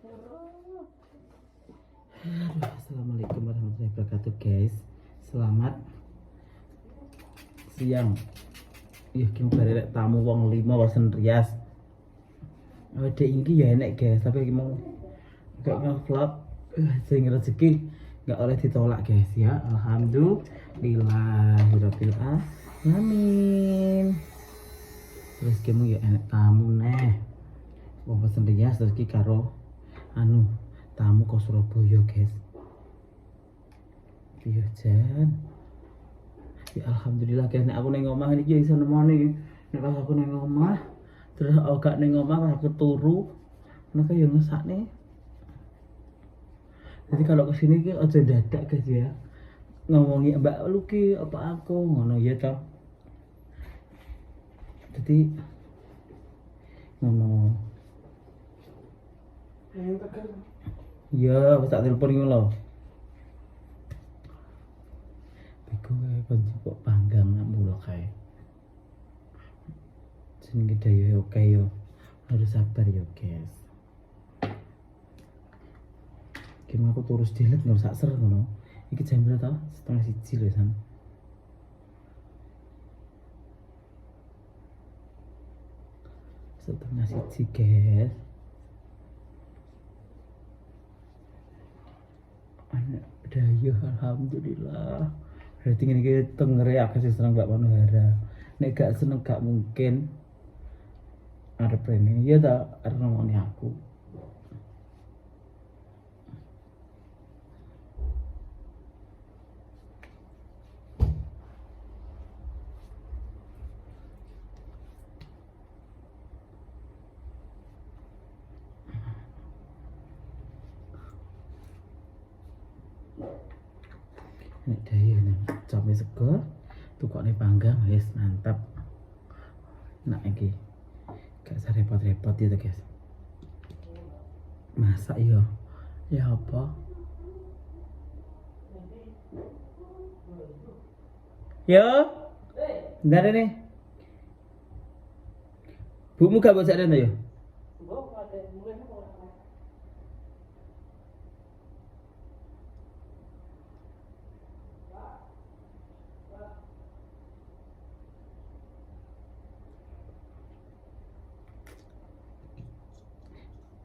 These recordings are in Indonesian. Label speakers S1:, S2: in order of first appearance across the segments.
S1: Assalamualaikum warahmatullahi wabarakatuh guys. Selamat siang. Iki barek tamu wong 5 pesen rias. Ada ini ya enak guys, tapi iki mau gak nge-vlog sing rezeki gak oleh ditolak guys ya. Alhamdulillahirabbil alamin. Terus kamu ya enak tamu neh. Wong pesen rias terus ki karo tamu ke Surabaya guys. Iya Jan. Ya alhamdulillah guys, nek aku neng omah iki iso nemoni. Nek pas aku neng omah, terus gak neng omah pas aku turu, nek ya ngesakne. Jadi kalau kesini ki aja dadak guys ya. Ngomongi Mbak Luki apa aku ngono ya toh. Jadi ngono. Iya, wis tak telepon iki lho. Bego kae kon kok panggang mulo kae. Jenenge daya oke yo. Harus sabar yo, guys. Gimana aku terus dilet nggak usah ser ngono. Iki jam berapa? 1:30 lho san. Setengah siji guys. Anak daya alhamdulillah. Berarti ini tengere aku sih seneng Mbak Manuhara. Nek gak seneng gak mungkin ada planning. Iya tak karena ngomongin aku. Nek daya nih cabai sego tukokne panggang wis mantap. Nah iki gak usah repot-repot ya guys. Masak yo. Ya apa? Yo. Ndak ada nih. Bumu gak baca ada yo?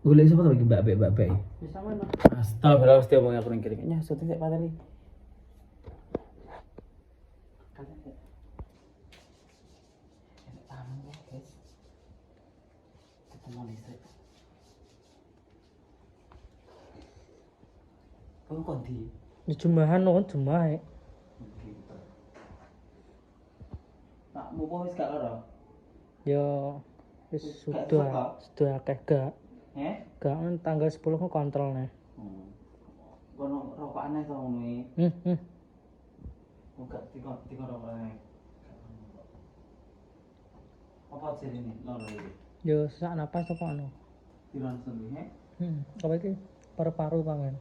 S1: Boleh siapa lagi mbak-mbak.
S2: Bisa mana?
S1: Astagfirullah mesti omong aku ning kene. Syuting sik pateni. Kau kondi.
S2: Di jumbahan non jumbahe.
S1: Tak mau wis gak lara.
S2: Yo wis sudah akeh gak. Gak on tanggal 10 ku kontrol nih.
S1: Kono rokokane to ngono iki. Buka tiga rokokane. Apa jenenge lara iki?
S2: Yo sak napas kok ono.
S1: Dilangsung iki.
S2: Apa iki? Paru-paru pangan.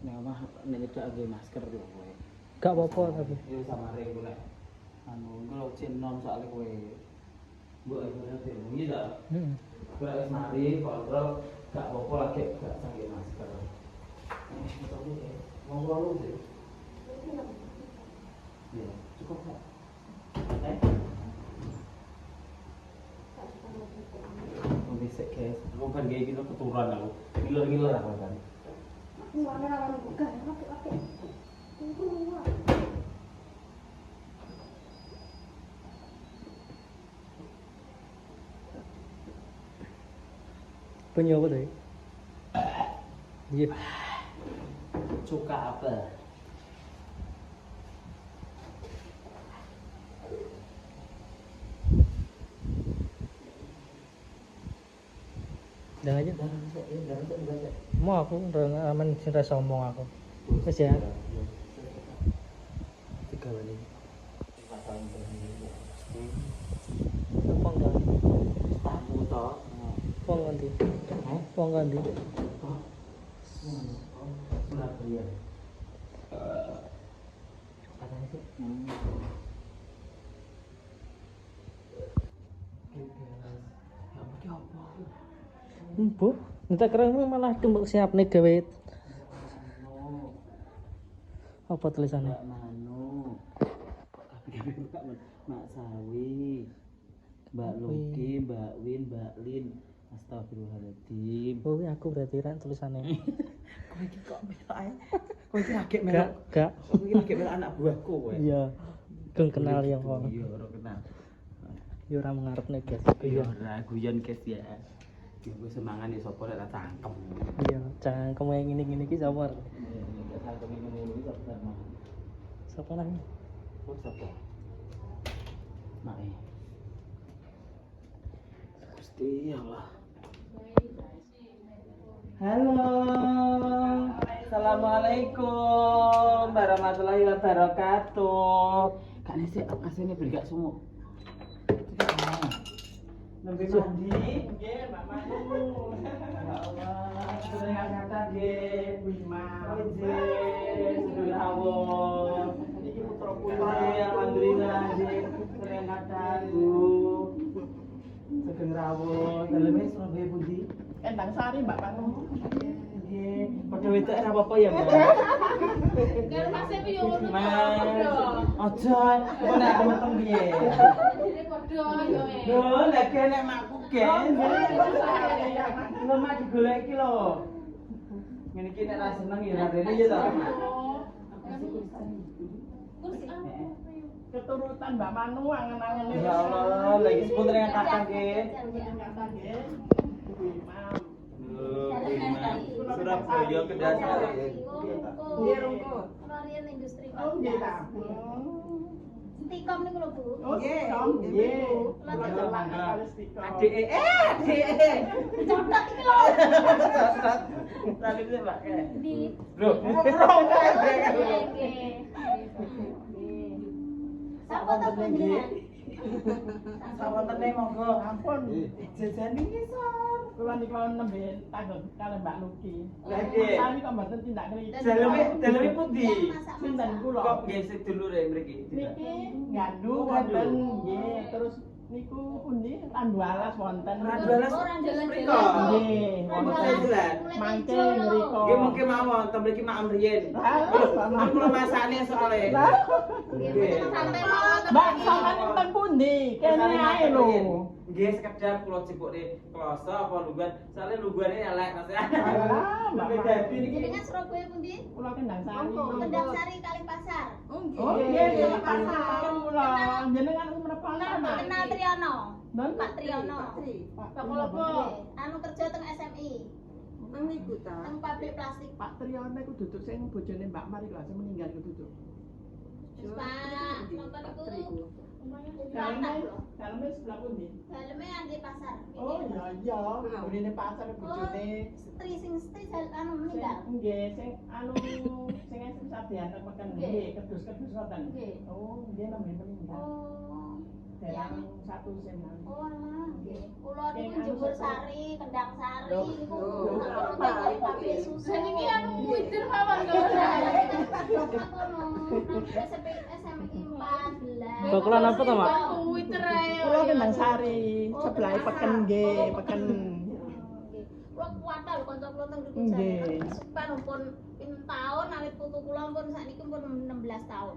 S1: Nek omah nek nyedak nggo masker lho kowe.
S2: Gak apa-apa tapi.
S1: Yo samare iku nek engko cek nom soal kowe. Mbok ayo diomongin ta. Kowe wis mari kontrol gak apa-apa lagi gak pakai masker. Mau lu sih. Ya, cukup kok. Bisa guys, aku kan kayak gitu keturunan aku. Gila-gila aku kan.
S2: Punya apa tadi? Iya.
S1: Cuka apa?
S2: Dah aja. Mau aku udah aman sing rasa omong aku. Wis ya.
S1: 3 kali.
S2: Wong ganti.
S1: Tamu toh.
S2: Wong ganti. Wong ganti.
S1: Surabaya. Katanya sih. Ya apa?
S2: Bu, minta keremu malah tumbuk siap nih gawe. Apa tulisannya?
S1: Mbak Manu. Tapi Mak Sawi. Mbak Luki, Mbak Win, Mbak Lin. Astagfirullahaladzim.
S2: Oh, aku berarti rak tulisannya.
S1: Kowe iki kok melok ae. Kowe iki lagi melok.
S2: Gak.
S1: Kowe iki lagi melok anak buahku kowe.
S2: Iya. Gung kenal ya kok.
S1: Iya, ora kenal.
S2: Ya ora mengarepne guys.
S1: Iya, ora guyon kes ya. Ya gue semangan ya sapa nek cangkem.
S2: Iya, cangkem yang ngene-ngene iki sapa?
S1: Iya, cangkem ini ngono iki sapa mah.
S2: Sapa lagi?
S1: Oh, sapa? Mae. Gusti Allah. Halo. Assalamualaikum warahmatullahi wabarakatuh. Kak Nisi asine beli gak sumuk. Nembe mandi. Nggih, Mbak Manu. Ya Allah, sedaya kata nggih, Bu Imam. Nggih, sedulur awon. Iki putra putri alhamdulillah nggih. Sedaya kata Bu. Sugeng rawuh. Daleme Surabaya pundi?
S3: Endang Sari Mbak Manu.
S1: Nggih, padha wedok ora apa-apa ya, Mbak.
S4: Karo Mas Epi yo ngono
S1: Mas,
S4: kok.
S1: aja, kok nek temen piye?
S4: Jadi padha yo.
S1: Lho, lek nek makku gen. Lho mak digolek iki lho. Ngene iki nek ra seneng ya rene ya ta.
S3: Keturutan Mbak Manu angen-angen
S1: Ya Allah, lagi sepunten dengan kakak nggih.
S3: Ibu Imam.
S1: Surabaya Kedasari.
S3: Nggih, Rungko.
S4: Varian industri.
S3: Oh, nggih ta.
S4: Stikom niku lho, Bu.
S3: Oh, Stikom. Nggih. Kula jalan kali Stikom.
S1: Adike, adike.
S4: Contoh iki lho.
S1: Salim sih, Mbak.
S4: Di.
S1: Lho,
S4: Nggih. Sapa to panjenengan?
S1: Sawontene monggo.
S3: Ampun.
S1: Jajan iki sor.
S3: Kula niku nembe tanggung kali Mbak Luki.
S1: Lah nggih.
S3: Sami kok mboten tindak ngriki.
S1: Daleme pundi?
S3: Sinten kula?
S1: Kok nggih sedulure mriki?
S3: Niki nggandu wonten nggih, terus niku pundi Randu Alas wonten.
S1: Randu Alas mriko.
S3: Nggih, wonten. Mangke mriko.
S1: Nggih mungkin mawon, ten mriki mak mriyen. Aku kula masakne soalé. Nggih.
S3: Mbak sampeyan ten pundi? Kene ae lho.
S1: Nggih sekedar kula jebukne kloso apa lungguhan. Soale lungguhane elek Mas.
S3: Mbak
S1: dadi niki.
S4: Jenengan Surabaya pundi?
S3: Kula Kendang Sari.
S4: Kendang Sari Kalipasar.
S3: Oh nggih, nggih pasar kula. Jenengan menapa nama?
S4: Kenal Triyono.
S3: Non
S4: Pak Triyono.
S3: Pak Kolopo.
S4: Anu kerja teng SMI.
S5: Nang niku ta.
S4: Teng pabrik plastik.
S3: Pak Triyono iku duduk sing bojone Mbak Mari lho, sing meninggal iku duduk.
S4: Pak, nonton iku.
S3: Daleme sebelah pundi?
S4: Daleme andi pasar.
S3: Oh iya iya, burine pasar bojone.
S4: Istri anu meninggal.
S3: Nggih, sing anu sing esuk sadean meken nggih, kedus-kedus ngoten.
S4: Nggih.
S3: Oh, nggih namanya meninggal.
S4: Oh.
S3: Derang satu senan.
S4: Oh alah, nggih. Kula niku Jemur Sari, Kendang Sari
S3: Loh,
S4: niku.
S3: loh,
S4: Apa pabrik susu.
S5: Niki
S4: anu
S5: witir mawon
S4: SMI 14.
S2: Bakulan apa to, Mak?
S5: Witir ae.
S3: Kula Kendang Sari, sebelah peken nggih, peken.
S4: Kula kuwatal kanca kula teng Dukuh
S3: Nggih.
S4: Jaya. Supan pun pin tahun awit putu kula pun sakniki pun 16 tahun.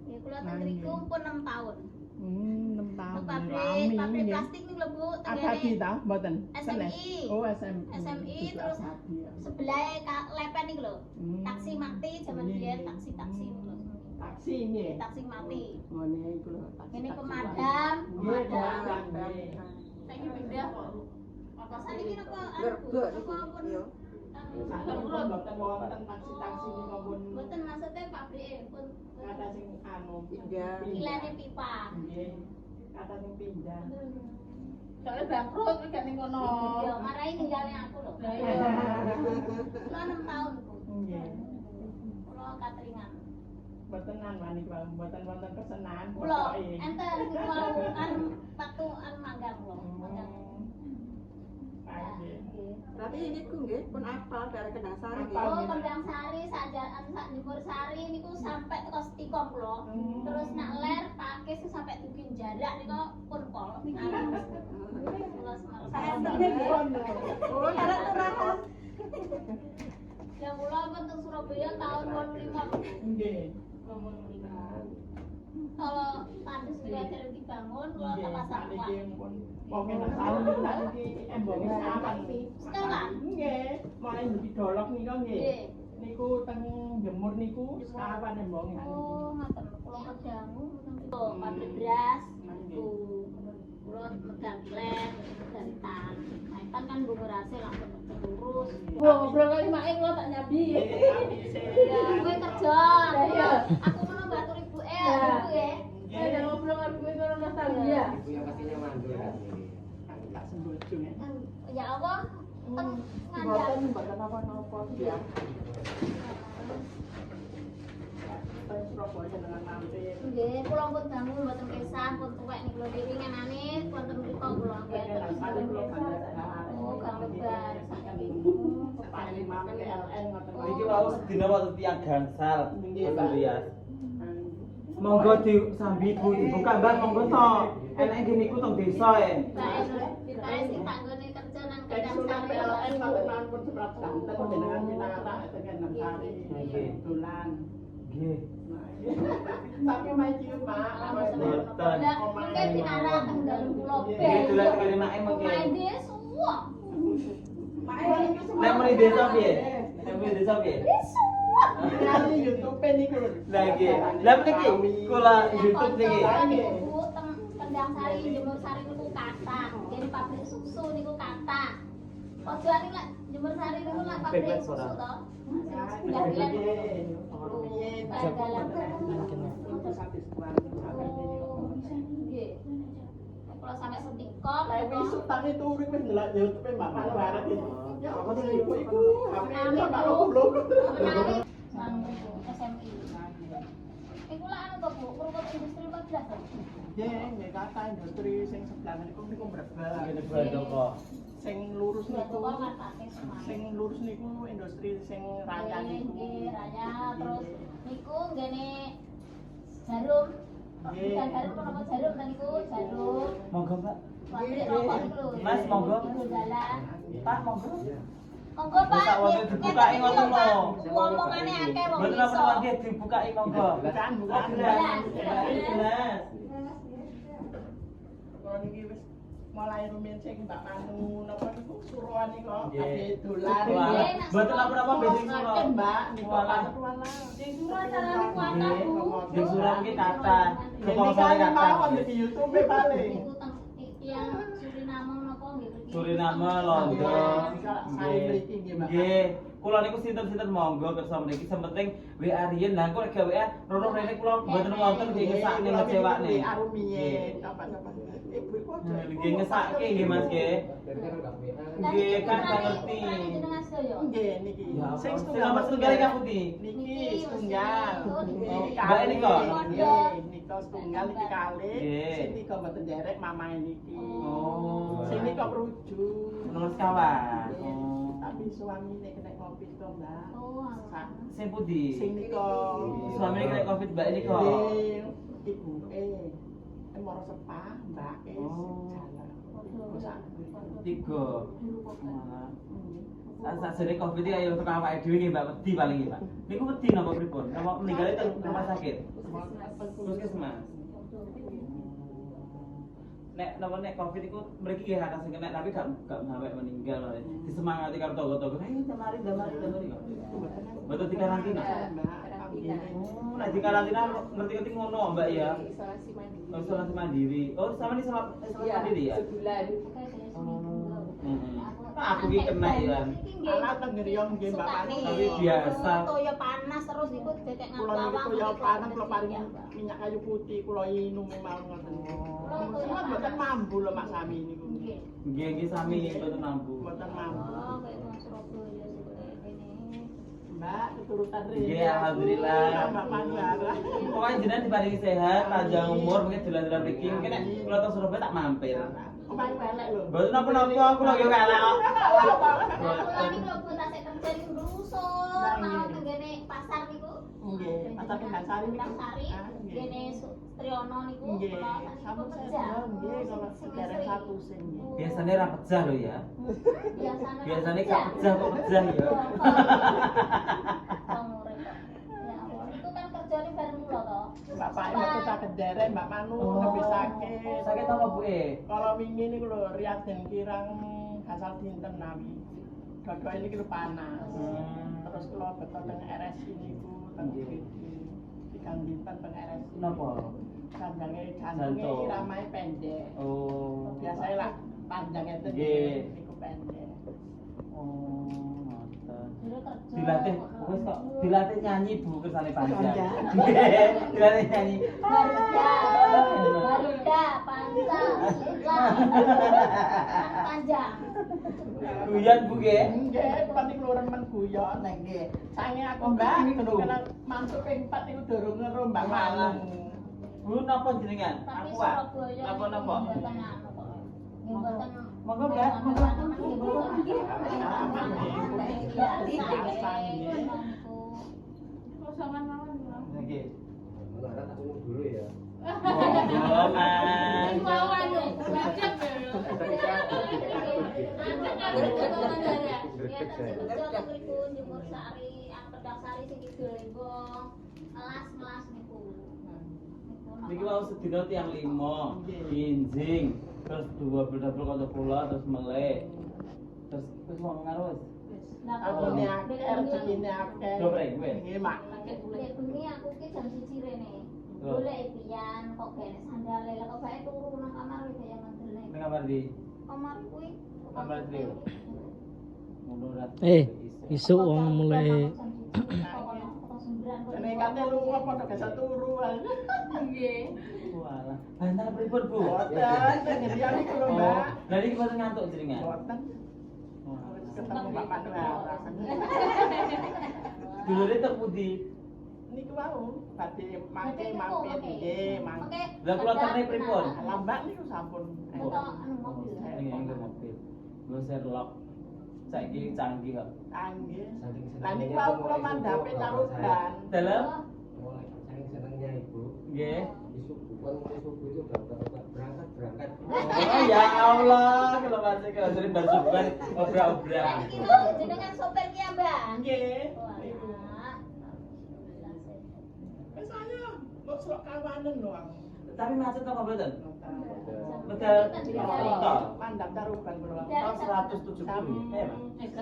S4: Ya kula teng mriku pun 6 tahun.
S3: 6 tahun.
S4: Pabrik
S3: nggih.
S4: plastik niku lho Bu, teng
S3: Abadi
S4: kene.
S3: ta, mboten?
S4: SMI.
S3: Oh, SMI.
S4: SMI
S3: Duduk
S4: terus
S3: Abadi, ya.
S4: sebelah lepen niku lho.
S3: Hmm.
S4: Taksi mati zaman
S3: Nggih,
S4: biyen
S3: nggih.
S4: taksi-taksi niku lho.
S3: Taksi nggih.
S4: Taksi mati.
S3: Ngene iku lho, taksi.
S4: Ini pemadam,
S3: Nggih,
S4: pemadam.
S3: pemadam. nggih.
S4: Saiki pindah kok. Saiki napa
S5: Gergo
S4: napa pun
S5: yo.
S3: Saken kula mboten wonten taksi-taksi niku pun
S4: mboten maksudnya pabrike pun
S3: kata sing anu
S5: Pindah.
S4: kilane pipa.
S3: Nggih. Kata sing pindah.
S5: Soale bangkrut gak ning kono.
S4: Yo marai ninggalnya aku lho.
S5: Lah iya.
S4: Kula 6 tahun Bu.
S3: Nggih.
S4: Kula katringan.
S3: Mboten anu niku mboten wonten kesenangan
S4: Kula
S3: pokoke.
S4: enten mau anu waktu anu manggang kula. Manggang.
S3: Nggih.
S4: Nggih.
S5: Berarti niku nggih pun apal dari Kendang Sari nggih.
S3: Apal.
S4: Oh, Kendang Sari, Sajaan, sak Jemur Sari niku sampai ke Stikom kula. Terus nak ler pakis sampai Tugin Jarak niku pun pol. Kula semarang.
S5: Oh, karena terakhir.
S4: Yang kula bentuk Surabaya tahun 85.
S3: Nggih.
S4: Kalau tadi sudah ada dibangun, kula tak pasang kuat.
S3: Oke, tahun niki embonge sawan.
S4: Sekarang?
S3: Nggih, mulai didolok niku nggih.
S4: Nggih.
S3: Niku teng Jemur niku sawan embonge.
S4: Oh, ngaten. Kula kedangu tuh pabrik beras. Tuh. Kula megang klep dari tan. Nah, tan kan bu berase langsung terurus.
S5: Goblok kali mak lo tak nyabi.
S4: Ya, gue kerja.
S5: Iya.
S4: Aku mau bantu ibu ibu ya.
S5: Ada ngobrol karo kowe karo nostalgia.
S3: Tak sembojo ya.
S4: Ya Allah, teng ngandap.
S3: Mboten mboten napa-napa ya. Teng Surabaya dengan mampir.
S4: Nggih, kula pun dangu mboten kesan, pun tuwek niku lho dhewe ngenane wonten mriku kula nggih. Oh, Kang Lebar.
S3: Paling mampir LN ngoten.
S1: Iki wau sedina waktu tiang gangsal.
S3: Nggih,
S1: Mas Rias. Monggo disambi ibu kabar monggo to. Enek nggih niku teng desa e.
S4: Bae sing tak nggone kerja nang
S3: Kadang
S4: Kadang
S3: sudah
S4: Sari.
S3: PLN ngoten mawon pun seberat santen jenengan pinara tekan Sari.
S1: Nggih.
S3: Dolan.
S1: Nggih.
S3: Tapi main cium Pak.
S1: Mboten.
S4: Mungkin pinara teng dalem kula
S1: Nggih, dolan kene mak mengke.
S4: Main semua.
S1: Nek mrene desa piye? Nek mrene desa piye?
S4: Semua.
S3: Kali YouTube niku lho.
S1: Lah nggih. Lah mriki kula YouTube niki.
S4: Niku teng Kendang Sari, Jemur Sari niku kata. Jadi pabrik susu niku kata. Pojokan iki lek Jemur Sari niku lek pabrik susu to. Sudah biyen. Nggih. Kalau sampai setikom,
S3: Tapi sultane turu wis ndelok YouTube Mbak Parbarat iki. Ya apa sih iku HP Mbak goblok.
S4: menawi nang SMI. Iku lah anu to Bu, perukut industri 14 to.
S3: Nggih, nggih kata industri sing sebelah niku mbrebal.
S1: Ngene bae kok.
S3: Sing lurus
S4: Dua
S3: niku
S4: toko kan pakai semua.
S3: sing lurus niku industri sing raya niku.
S4: Nggih, raya terus niku nggene jarum.
S3: Nggih.
S4: Bukan jarum apa jarum tadi niku jarum.
S1: Monggo, Mbak.
S4: Pabrik rokok niku lho.
S1: Mas, monggo.
S4: Niku jalan.
S1: Pak, monggo.
S4: Monggo Pak.
S1: Bisa waktu dibukain waktu lo.
S4: Ngomongane akeh wong
S1: Mboten
S4: iso.
S1: apa nggih dibukain monggo.
S3: Bukan.
S1: Jelas.
S3: Kalau niki wis mulai rumiyin sing Mbak Manu napa niku suruhan niku
S1: Nggih.
S3: ade dolan.
S1: Wah, mboten apa-apa basic
S3: Ngoten
S1: kula.
S3: Mbak niku
S1: Walah.
S3: walah.
S5: Sing surat carane kuataku.
S1: Di surat iki kata.
S3: Ini
S1: Kepala
S3: kan
S1: kata.
S3: mawon di YouTube paling.
S4: Niku teng yang Suriname napa nggih mriki.
S1: Suriname, Londo.
S3: Nggih.
S1: Nggih. Kula niku sinten-sinten monggo kersa mriki sementing WA riyen. Lah kok gawe rono rene kula mboten wonten nggih ngesakne ngecewakne.
S3: Arumiyen apa-apa. Ibu kok
S1: Nggih ngesake nggih Mas nggih. Nggih kan gak ngerti.
S4: Jenengan sedaya.
S3: nggih niki.
S1: Ya,
S3: Sing
S1: sing nomor setunggal iki aku di.
S3: Niki setunggal.
S1: Mbak ini kok?
S3: Niki setunggal iki kali.
S1: Nggih.
S3: Sing tiga mboten derek mamae niki.
S1: Oh.
S3: Sing niki kok rujuk.
S1: Nomor sekawan. Oh.
S3: Tapi suamine kena Covid to, Mbak.
S4: Oh, alah.
S1: Sing pundi?
S3: Sing niki
S1: Suamine kena Covid Mbak ini kok.
S3: ibuke moro sepah, mbake
S1: Oh.
S3: jalan.
S1: Tiga. Sajane Covid iki ayo tekan awake dhewe nggih Mbak wedi paling nggih Pak. Niku wedi napa pripun? Napa meninggal teng rumah sakit? Puskesmas. Nek Covid iku mriki nggih ana sing kena tapi gak sampai meninggal. Disemangati karo tangga-tangga. Ayo damari kok. Mboten dikarantina. Oh, nek dikarantina ngerti-ngerti ngono Mbak ya.
S5: Isolasi mandiri.
S1: Oh, isolasi mandiri. Oh, sama ini isolasi mandiri ya?
S5: Sebulan.
S1: Aku ki kena ya.
S3: Alah teng Ngriong nggih Mbak Manu.
S1: Tapi biasa.
S4: Toyo panas terus niku dedek
S3: Kula niki toya panas kula paring minyak kayu putih kula inum mawon ngoten. Kula mboten mambu lho Mak Sami niku.
S4: Nggih.
S1: Nggih sami mboten mampu.
S3: Mboten mambu.
S4: Oh, kayak wong Surabaya seperti ini.
S3: Mbak keturutan rene.
S1: Nggih, alhamdulillah.
S3: Mbak Manwara.
S1: Pokoknya jenengan diparingi sehat, panjang umur, mungkin dolan-dolan mriki. Mungkin nek kula teng Surabaya tak mampir.
S3: Omahe welek lho.
S1: Mboten napa-napa, kula nggih welek kok.
S4: Nah, kula niku lho Bu tasik kerja niku rusuh, mau tenggene pasar niku.
S3: Nggih, pasar Kendang Sari niku.
S4: Kendang Sari,
S3: Ah, nggih.
S4: kene Triyono niku
S3: Nggih,
S4: kula sakniki
S3: sampun
S4: pekerja.
S3: saya nggih kalau sekarang satu sing nggih.
S1: Biasanya ra pecah lho ya.
S4: Biasanya
S1: Gak pecah kok pecah ya.
S4: Pengurip kok. Ya Allah, itu kan kerjane bareng kula to.
S3: Bapak metu saged derek Mbak Manu
S1: Oh.
S3: lebih sakit.
S1: Sakit apa Bu e?
S3: Kalau wingi niku lho riat den kirang gasal dinten nawi. Dodok ini lho panas. Terus kula beto teng RSI niku teng
S1: Nggih.
S3: tigang dinten teng RSI.
S1: Napa?
S3: Janjange
S1: Jantung.
S3: jantunge iramae pendek.
S1: Oh.
S3: Biasanya lah panjang itu
S1: Nggih.
S3: niku pendek.
S1: Oh, ngoten.
S4: Dulu kerja.
S1: Dilatih wis kok dilatih nyanyi Bu kersane panjang.
S3: Panjang.
S1: Nggih, dilatih nyanyi.
S4: Garuda, Panca, Sila. Panjang.
S1: Guyon Bu nggih.
S3: Nggih, kula niku lho remen guyon nggih. Sange aku Mbak, kudu kena mantuk ping 4 niku durung ngerombak malam.
S1: Bu napa jenengan?
S4: Tapi
S1: Aku ah.
S4: Surabaya
S1: Napa-napa?
S4: mboten anu kok. Nggih mboten.
S1: Monggo, Mbak.
S4: Monggo. Nggih mboten.
S5: Kok sampean mawon lho.
S1: Nggih.
S6: Kan aku dulu ya.
S1: Monggo, Mas.
S5: Iku mawon lho. Ngajak ya.
S4: Jemur Sari, Kendang Sari sing Kidul Lembong, melas niku.
S1: Niki mau sedina tiyang 5, injing, terus double kota kula terus melek. Terus wis wong karo wis.
S3: Aku ne akeh rezekine akeh.
S1: Dobre gue.
S3: Nggih, Mak.
S4: Lek bengi aku ki jam 1 rene. Golek pian kok gene sandale lah kok bae turu nang kamar iki ya ngendele.
S1: Ning kamar di
S4: Kamar kuwi.
S1: Kamar trio. Ngono ra.
S2: Isuk wong mulai
S3: Nek kate lunga padha gasa turu wae.
S5: Nggih.
S1: Walah. Bantal pripun, Bu?
S3: Boten, ngedian iku lho, Mbak.
S1: Lah niki boten ngantuk jenengan.
S3: Boten. Ketemu Mbak Manu arang.
S1: Dulure teng pundi?
S3: Niku wau, badhe mangke mampir nggih, mangke.
S1: Lah kula terne pripun?
S3: Lambat niku sampun.
S4: Beto anu mobil.
S1: Ning ing mobil. Nggo Sherlock. Saiki canggih kok.
S3: Anggih.
S6: Saking
S3: Lah niku
S6: senengnya
S3: wau
S6: aku
S3: kula
S6: mulai
S3: mandhape
S6: subuh
S3: caruban.
S1: Dalam
S6: Mulai saking senengnya Ibu.
S1: nggih.
S6: Isu bukan mulai subuh itu udah berangkat.
S1: Oh ya Allah, kalau masih kalau sering bersubuhan obrak-obrak.
S4: Lah iki lho jenengan sopir ki ya, Mbak.
S3: Nggih.
S4: Wah.
S3: Wis saya kok sok kawanen lho aku.
S1: Tapi macet apa mboten?
S6: Udah.
S1: Betul.
S3: Mandang caruban kula.
S1: Tahun 170.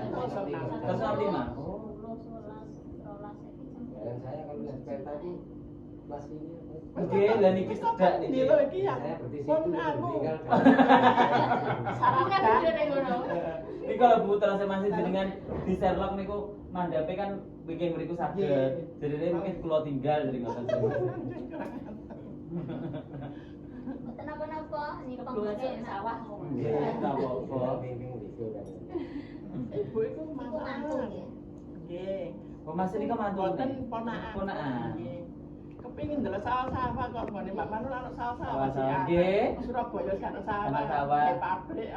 S3: Kosong nang.
S1: 105.
S6: Dan saya kalau naik kereta itu masih ini.
S1: Nggih, lah niki sedak
S3: Ini
S1: niki.
S3: lho iki ya.
S6: Saya berdiri
S3: Pun
S6: itu
S3: anu.
S6: meninggal.
S3: Sarap
S5: Kan udah ngono.
S1: Ini kalau Bu terasa masih jenengan di Sherlock niku mandhape kan bikin mriku saged. Jadi ini mungkin kula tinggal jadi ngoten.
S4: Mboten napa-napa, niku panggonane sawah.
S1: Nggih, tak apa-apa.
S6: Bimbing gitu kan.
S3: Ibu iku
S4: Niku mantu
S3: mantu.
S4: nggih.
S3: Nggih.
S1: Oh, Mas ini kok mantu?
S3: Boten ponakan.
S1: Ponakan.
S3: Nggih. Kepingin ndelok sawah-sawah kok ngene Mbak Manu ana sawah-sawah.
S1: Sawah-sawah, nggih.
S3: Surabaya kan ana sawah.
S1: Ana sawah.
S3: Nggih, pabrik.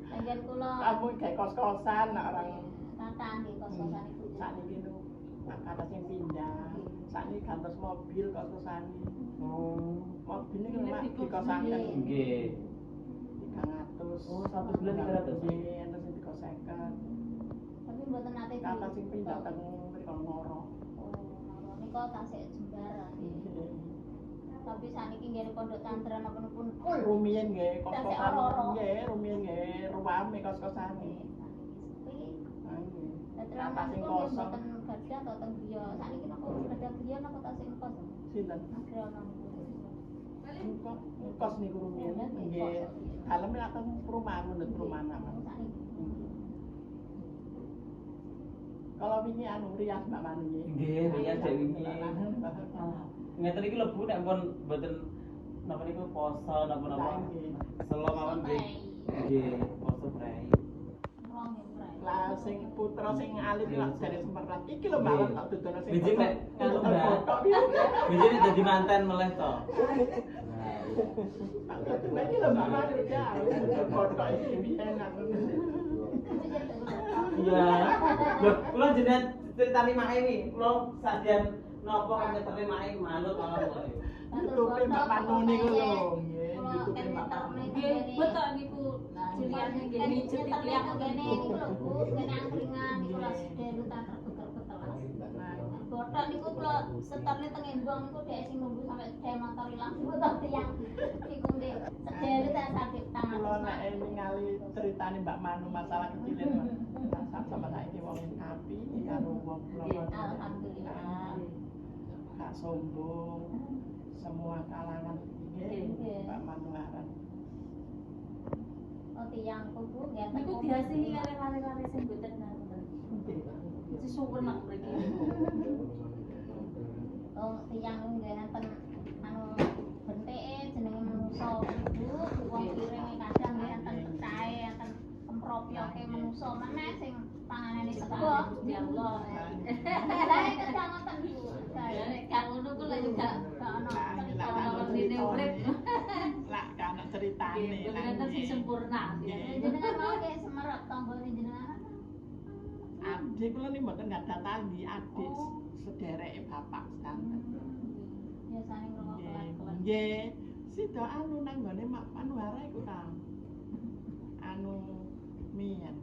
S4: Panjen kula
S3: Kamu kayak kos-kosan nek orang
S4: kata nggih kos-kosan ibu.
S3: sakniki lho. Kata sing pindah. Sakniki gantos mobil kos-kosan.
S1: Oh,
S3: Mobil niku mak dikosaken.
S1: nggih.
S3: 300.
S1: Oh, 1 bulan 300.
S3: Nggih, enten sing dikosaken.
S4: Tapi mboten nate
S3: Kata sing pindah teng mriko Ngoro.
S4: Oh, niku tasik jembar. Tapi saniki nggih pondok tantra napa-pun full.
S3: Rumiyin nggih kos-kosan.
S4: Tasik ora-ora.
S3: Nggih, rumiyin nggih ruwame kos-kosane. Ah, nggih.
S4: Kata sing kosong gadah atau teng griya. Saniki napa gadah griya napa tasik kos?
S3: Sinten?
S4: Griya nang.
S3: Kos niku rumiyin nggih. Daleme lak teng perumahan menurut perumahan apa. Kalau wingi anu rias Mbak Manu nggih.
S1: Nggih, riyan dek wingi. Ngeten iki lho Bu nek pun mboten napa niku poso napa-napa. Selo mawon nggih. Nggih, poso prei.
S3: Lah sing putra sing alit lak jare semerat. Iki lho Mbak tak dudono sing.
S1: Biji nek anu Mbak. Biji nek dadi manten meleh to.
S3: Iki lho Mbak Manu ya. Foto iki biyen aku.
S1: Iya. Lho, kula jenengan critani mak iki, kula sadyan Napa kan nyetere mae manut malah.
S3: YouTube Mbak Manu niku lho, nggih. YouTube Mbak Manu.
S5: Nggih, betul niku Juliannya nggih mijet iki aku
S4: kene niku lho Bu, kene angkringan niku lho sedelu tak terbekel-bekelas. Botok niku kula setorne teng Embong niku dhek sing nunggu sampai sedaya motor ilang botok tiyang. Niku nggih sedelu tak sakit tangan.
S3: Kula nek ningali ceritane Mbak Manu masalah kecilin sama saiki wong api karo wong kula.
S4: Alhamdulillah.
S3: Gak sombong. Semua kalangan nggih Mbak Manu aran.
S4: Oh tiyang Bu nggih.
S5: niku diasihi kali lare-lare sing mboten ngoten. Sisuwun nak mriki.
S4: Oh tiyang nggih enten anu benteke jenenge manusa Bu, wong kiringe kadang nggih enten cahe enten kempropyoke manusa meneh sing panganane sego.
S5: Ya Allah.
S4: Lah iki kadang ngoten Bu.
S5: Ya nek kang ngono ku lek gak
S4: ono cerita
S5: ono dene urip.
S3: Lah kan ceritane
S5: Nggih, mboten sing sempurna.
S4: jenengan mau kayak semerap tonggone jenengan.
S3: Adik kula ni mboten gadah tanggi, adik sedereke bapak sedanten.
S4: Biasane ngrungok kelas-kelas.
S3: Nggih, sida anu nang gone Mak Manuara iku ta. Anu miyen.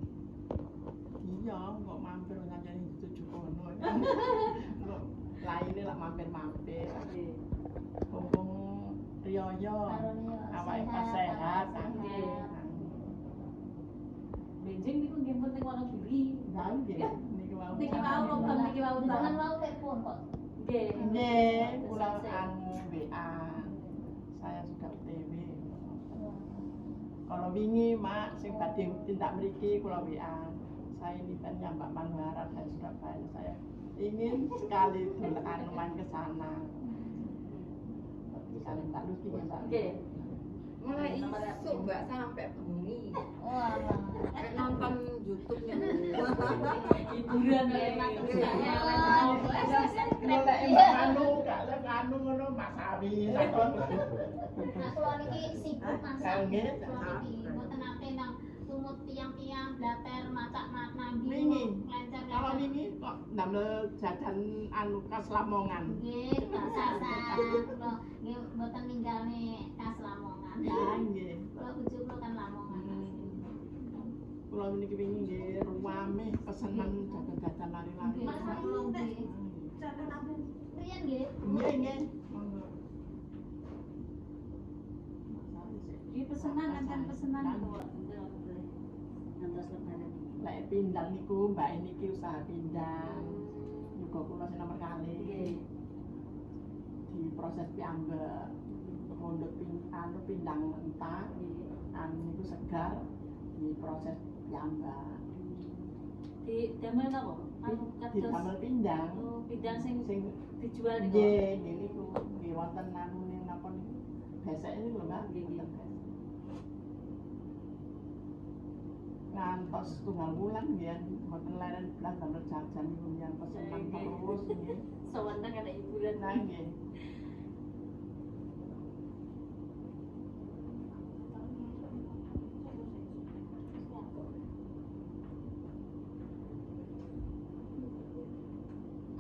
S3: Iya, kok mampir ngancani dituju kono. Kok laine lak mampir-mampir. Mumpung riyo awake pas sehat.
S5: Benjing niku nggih penting ana buri.
S3: Lah nggih, niki wau.
S5: Niki wau logam niki wau
S4: Jenengan
S5: banget.
S4: mau telepon kok.
S5: Nggih.
S3: Nggih, kula anu WA. Saya sudah OTW. Kalau wingi Mak sing badhe tindak mriki kula WA. Saya ini pennya Mbak Manuara dari Surabaya. Saya ingin sekali dolan main ke sana. Sekali tak lucu ya Mbak.
S5: Nggih.
S7: Mulai isuk mbak sampai bengi.
S4: Wah.
S7: Kayak nonton YouTube-nya.
S5: Hiburan
S3: Golek Mbak Manu, gak lek anu ngono Mas Sawi.
S4: Nah, kula niki sibuk Mas.
S3: Nggih.
S4: Kula niki mboten nate nang tumut tiang-tiang blater macak nandi.
S3: Wingi.
S4: Lencer.
S3: Kalau wingi kok ndamel jajan anu khas Lamongan.
S4: Nggih, kasasan. Kula nggih mboten ninggalne kas Lamongan.
S3: Lah nggih.
S4: Kula bojo kula kan Lamongan.
S3: Kula niki wingi nggih ruame pesenan jajan-jajan lari-lari.
S4: Mas kula nggih. Riyen nggih.
S3: Nggih nggih.
S5: Iki pesenan kan pesenan niku. Ngantos lebaran.
S3: Lek pindang niku Mbak niki usaha pindang. Juga kula sing nomor kali. Di proses piyambak. Mondok pindang mentah. Anu niku segar di proses piyambak.
S5: Di damel napa? Anu
S3: Di
S5: kados
S3: damel pindang.
S5: bidang sing
S3: Sing
S5: dijual niku.
S3: nggih, nggih niku nggih wonten anune napa niku. Besek niku lho Mbak.
S5: Nggih, nggih.
S3: Ngantos tunggal wulan nggih mboten leren blas damel jajan niku yang pesenan terus nggih.
S5: Sewenang ada hiburan
S3: Nah nggih.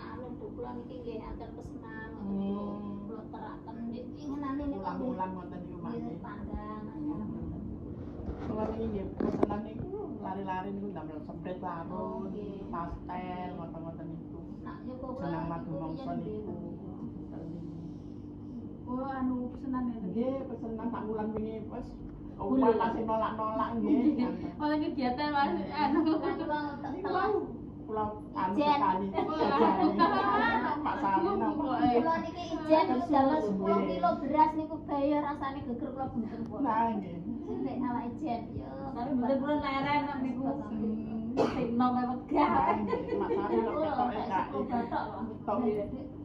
S4: Anu Bu kula niki nggih atur pesenan.
S3: Hmm.
S4: Kula teraken ingenane niku nggih.
S3: Ulang-ulang ngoten niku Mbak.
S4: Nggih pandang.
S3: Kula wingi nggih pesenan niku lari-lari niku damel sepret larut,
S4: Nggih.
S3: pastel ngoten-ngoten niku.
S4: Nak nyoba kula
S3: Jenang madu
S4: niku
S3: mongso
S4: riyen
S3: niku.
S5: Oh anu pesenan ya.
S3: Nggih, pesenan sak wulan wingi wis
S5: Bulan.
S3: masih nolak-nolak nggih.
S5: Malah kegiatan Mas anu.
S4: Kan kula
S3: Niku
S4: telas.
S3: wau kula anu
S4: Ijen.
S3: sekali jajani. Pak Sawi napa?
S4: Kula niki ijen niku damel 10 kilo beras niku bae rasane geger kula bunten kok.
S3: Nah nggih.
S4: Nek ala ijen yo.
S5: Tapi bener pun leren nek niku. Sing nom
S3: Nah
S5: megah.
S3: nggih, Mak Sawi nek
S4: Kula
S3: ketoke
S4: nek
S3: gak
S4: 10 batok loh.
S3: tok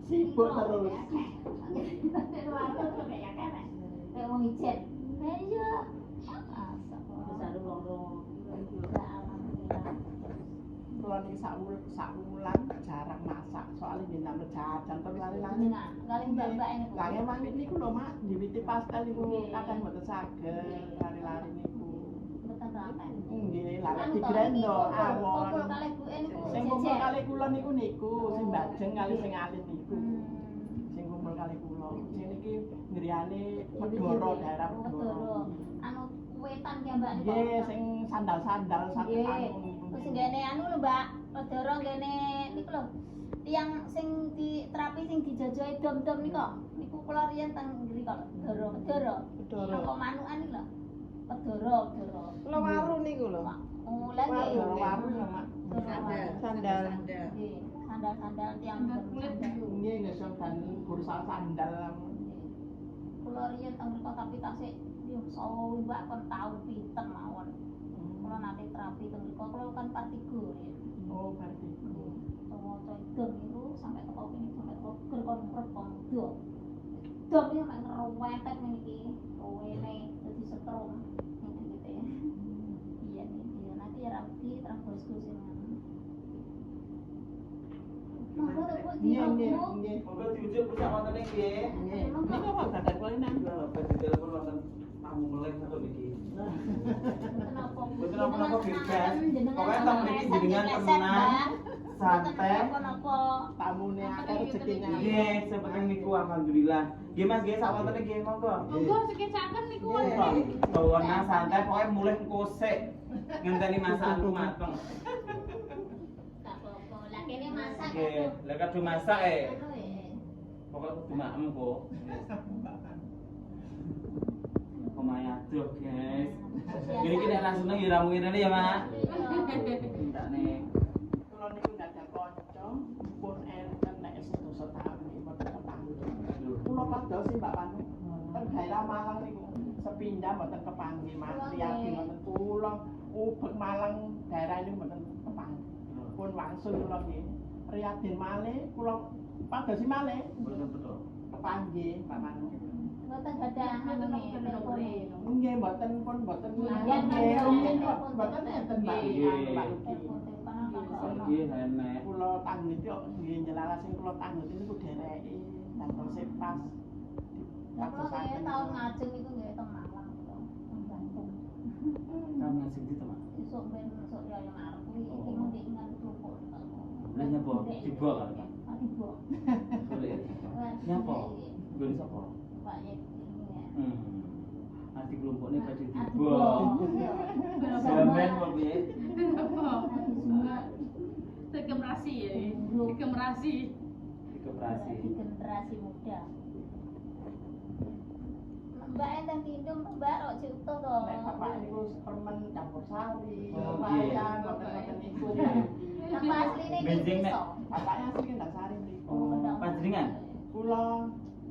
S3: sibuk terus.
S4: Kayak wong ijen. Lah iya.
S5: Besar loro.
S3: Kula niki sak wulan jarang masak soalnya nggih ndamel jajan terus lari-lari.
S4: Nah, kali mbak-mbak ini.
S3: Lah emang niku lho Mak, diwiti pastel niku kadang mboten saged lari-lari niku.
S4: Mboten ramen.
S3: Nggih, lah lek digrendo awon.
S4: Kumpul kali Bu niku
S3: Sing kumpul
S4: jejer.
S3: kali kula niku sing bajeng kali sing alit niku. Sing iki griyane Medoro, daerah Medoro.
S4: Anu wetan ki Mbak niku.
S3: Nggih, sing sandal-sandal sak
S4: Nggih.
S3: panggung.
S4: Terus ngene anu lho Mbak, Medoro ngene niku lho. Tiang sing diterapi sing dijajahi dom-dom niku. Niku kula riyen teng ngriki kok Medoro.
S3: Medoro.
S4: Kok manukan iki lho. Medoro.
S3: Kula waru niku lho.
S4: Oh, lha nggih.
S3: Waru ya, Mak. Sandal.
S4: Nggih, sandal-sandal tiang kulit.
S3: Nggih, ngesok dan bursa sandal.
S4: Kula riyen teng mriku tapi tasik yo sawo Mbak kon tau pinten mawon. Kula nate terapi teng mriku kula kan partigo riyen.
S3: Oh, berarti.
S4: Maca dom niku sampai teko kene sampai teko ger kon repon dom. Dom iki mek ngrowepet ngene iki. Rowene dadi setrum. Ngene gitu ya. Iya nih, nanti ya rapi terus bosku sing Monggo to Bu
S3: Nggih.
S1: Monggo diujuk pusat wonten nggih.
S3: Nggih. Niku apa gadah kula nang?
S1: Badhe telepon wonten tamu melek satu niki.
S4: Kenapa?
S1: Betul apa bebas. Pokoknya tamu niki jenengan temenan, santai.
S4: Kenapa?
S3: Tamune akeh rezekinya.
S1: Nggih, seperti niku alhamdulillah. Nggih Mas, nggih sak wonten nggih monggo.
S5: Monggo sekecaken niku.
S1: Bawana santai pokoknya mulai kosek. Ngenteni masakanku mateng.
S4: Gak apa-apa. Lah kene masak.
S1: Nggih, lek kadung masak
S4: Anu
S1: pokoknya kudu maem kok. Omahe adoh, guys. Gini iki nek ra seneng ya ramu ngene ya, Mak. Mintane.
S3: Kula niku gadah kanca pun enten nek sedoso tamu iki mboten kepanggih. Kula padha sih Mbak Panu. Ten daerah Malang niku sepindah mboten kepanggih, Mas. Priyatin mboten kula ubek Malang daerah ini mboten kepanggih. Pun wangsul kula nggih. Priyatin malih kula padha sih malih
S1: Betul.
S3: kepanggih Mbak Panu.
S4: Mboten gadah anu telpone.
S3: Nggih mboten pun mboten
S4: Nggih,
S3: mboten enten Mbak. Mbak Luki.
S1: Iki enek.
S3: Kula tanglet yo nggih njelaras sing kula tanglet niku dereke ngantos pas
S4: Lah kula kaya tahun ngajeng iku nggih teng Malang to. Teng Bandung.
S1: Kamu sing di teman.
S4: Esuk ben esuk ya yang arep kuwi iki mung diingat tumpuk.
S1: Lah nyapa? Tiba kan?
S4: Tiba.
S1: Boleh. Nyapa? Gol sapa?
S4: Pak Yek ini ya.
S1: Ati kelompokne pada tiba.
S4: Tiba.
S1: Sampeyan kok piye?
S5: Regenerasi ya. Regenerasi.
S1: Dikoperasi.
S4: Generasi muda. Mbak enten tindung Mbak kok utuh to.
S3: Nek bapak niku permen campur sari,
S1: Oh,
S3: wayang ngoten-ngoten niku.
S4: Nama asline iki
S1: Benjing, Nek.
S4: desa.
S3: Bapaknya asli Kendal Sari niku.
S1: Oh, panjenengan?
S3: Kula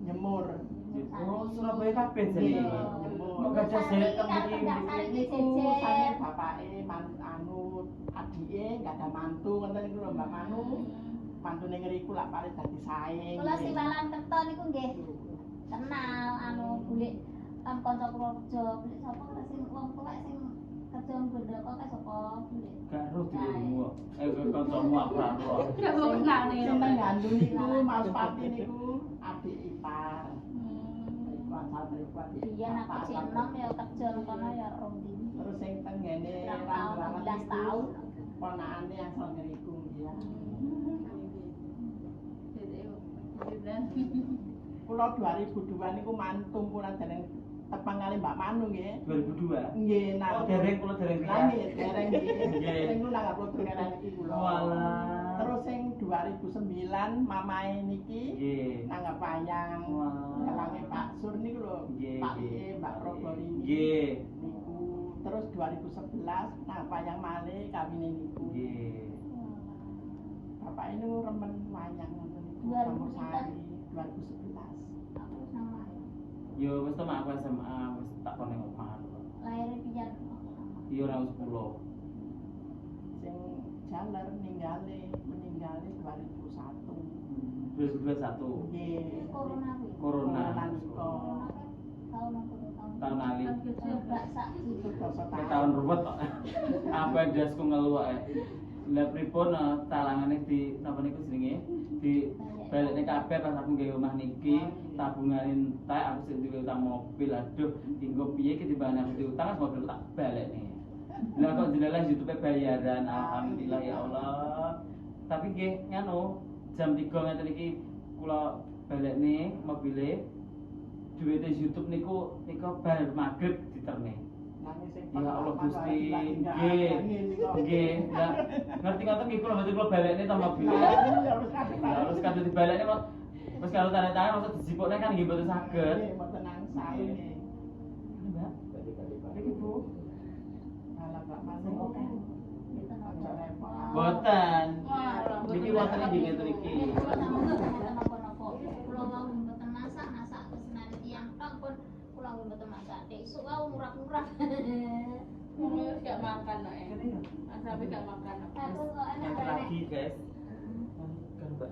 S3: nyemur.
S1: Oh, Surabaya kabeh jane.
S3: Iya, nyemur.
S1: Kok gajah saya kembali
S3: Niku sane bapake anu adike enggak ada mantu ngoten niku lho Mbak Manu. Mantune ngriku lak paling dadi saing.
S4: Kula Siwalan Kerto niku nggih kenal anu bulik kanca kula kerja bulik sapa sing wong tuwek sing kerja Gondoko kae sapa bulik.
S1: Karo dulurmu. Kancamu aku ora ro.
S5: Kok kenal nih.
S3: Sing teng Gandul niku Mas Pati niku adik ipar. Asal mriku adik.
S4: Biyen aku cek enom ya kerja kono ya rong dina.
S3: Terus sing teng ngene
S4: Berapa tahun? 12 tahun.
S3: Ponakane asal ngriku nggih. Kula 2002 niku mantung kula dereng tepang kali Mbak Manu nggih.
S1: 2002.
S3: Nggih, nah
S1: Oh, dereng kula dereng
S3: Lah nggih, dereng nggih.
S1: Nggih.
S3: Sing kula nggak perlu dereng iki kula.
S1: Walah.
S3: Terus sing 2009 mamae niki
S1: Nggih.
S3: nanggap wayang.
S1: Wah.
S3: Galange Pak Sur niku lho.
S1: Nggih,
S3: Pak
S1: nggih.
S3: Iye, Mbak Proborini.
S1: Nggih.
S3: Niku. Terus 2011 nanggap wayang malih kawine niku.
S1: Nggih.
S3: Bapak ini remen wayang ngoten niku.
S4: 2000
S3: Campur sari 2011.
S4: Aku wis nang omah.
S1: Yo wis temak aku SMA wis tak kono omah.
S4: Lahir piye?
S1: Yo ora 10.
S3: Sing jaler meninggali 2001.
S1: 2021.
S3: Nggih.
S4: Corona kuwi.
S1: Corona.
S3: Nalika
S4: Tahun apa tahun?
S1: Tahun ali.
S4: Mbak sak
S3: itu dosa
S1: Tahun ruwet kok. Apa dasku ngeluh ae. Lah pripun talangane di napa niku jenenge? Di balekne kabeh pas aku nggawe omah niki, tabungane entek aku sing duwe utang mobil. Aduh, dinggo piye ki timbang aku diutang kan mobil tak balekne. Lah kok jenenge YouTube bayaran, alhamdulillah ya Allah. Tapi nggih nganu jam 3 ngeten iki kula balik nih mobilnya duit YouTube niku bar maghrib diterne. Ya Allah Gusti, nggih. Lah ngerti ngoten nggih kula mboten kula balekne ta mobil. Harus kadung dibalekne kok. Terus kalau tanda tangan maksud disipukne kan nggih mboten saged.
S3: Nggih, mboten angsal nggih.
S1: Mbak,
S3: Iki Bu. Alah Pak Manuk. Aja repot.
S1: boten. Niki wonten ing ngeten iki.
S4: Pulau mau mboten masak kesenane tiyang tok pun pulau mboten masak. Dek isuk wae murah-murah.
S7: Terus gak makan no ya. Sampai gak makan.
S4: Aku kok enak
S1: Lagi guys. Kan Mbak.